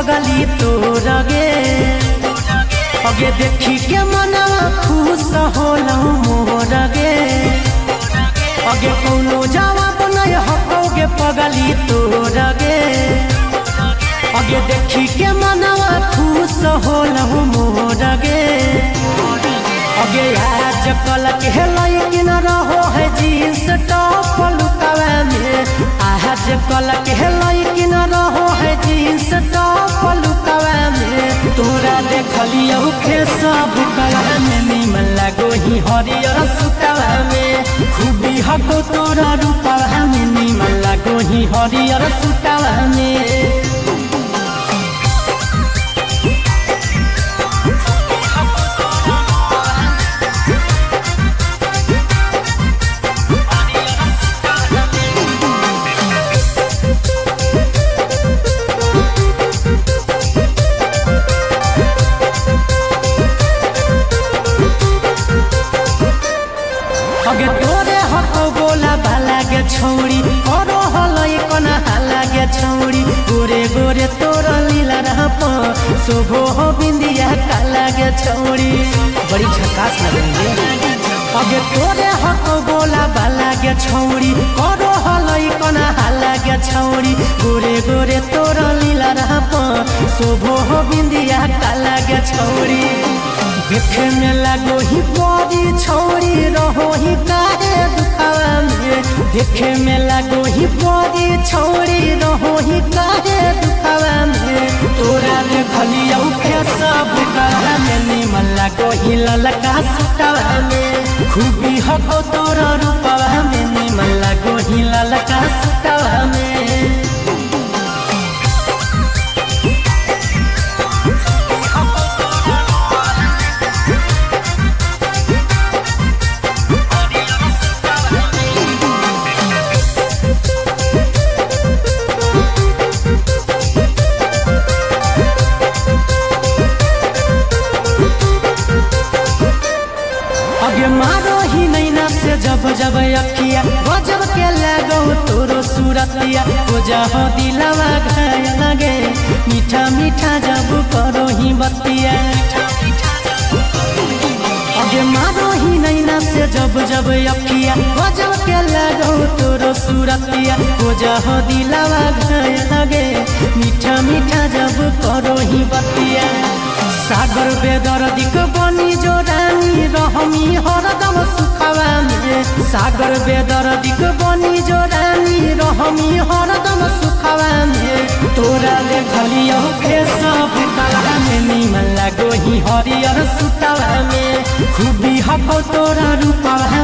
पगली तोर गे अगे देखी के मनवा खुश होला मोर गे अगे कौनो जवाब नहीं हकोगे पगली तोर गे अगे देखी के मनवा खुश होला मोर गे अगे आज कल के लैकिन रहो है जींस टॉप लुकावा में आज कल के लैकिन रहो है जींस टॉप लुकावा में तोरा देखलियो फेसबुक में निमन लगो ही हरियर सुतावा में खूबी हको तोरा रूपावा में निमन लगो ही हरियर सुतावा में अगे तोरे हको बोला भाला गे छौड़ी करो हलई कोना हाला गे छौड़ी गोरे गोरे तोर लीला रहप शोभो हो बिंदिया काला गे छौड़ी बड़ी झकास लगेंगे अगे तोरे हको बोला भाला गे छौड़ी करो हलई कोना हाला गे छौड़ी गोरे गोरे तोर लीला रहप शोभो हो बिंदिया काला गे छौड़ी देखे में लगो ही बड़ी छौड़ी रहो ही काहे दुखावा में देखे में लगो ही बड़ी छौड़ी रहो ही काहे दुखावा में तोरा देखलियो फेसबुक में निमन लगो ही ललका सुतावा में खूबी हको तोरा रूपावा में निमन लगो ही ललका सुतावा में अगे मारो ही नैना से जब जब अखिया गजब के लगो तोरो सूरतिया हो जाओ दिलवा घायल लगे मीठा मीठा जब करो ही बतिया अगे मारो ही नैना से जब जब अखिया गजब के लगो तोरो सूरतिया हो जाओ दिलवा घायल लगे मीठा मीठा जब करो ही बतिया सागर बेदर्दिक बनी जो रानी रहमी हरदम सुखवा में सागर बेदर्दिक बनी जो रानी रहमी हरदम सुखवा में तोरा देखलियो फेसबुक में निमन लगो ही हरियर सुतावा में खूबी हको तोरा रूपावा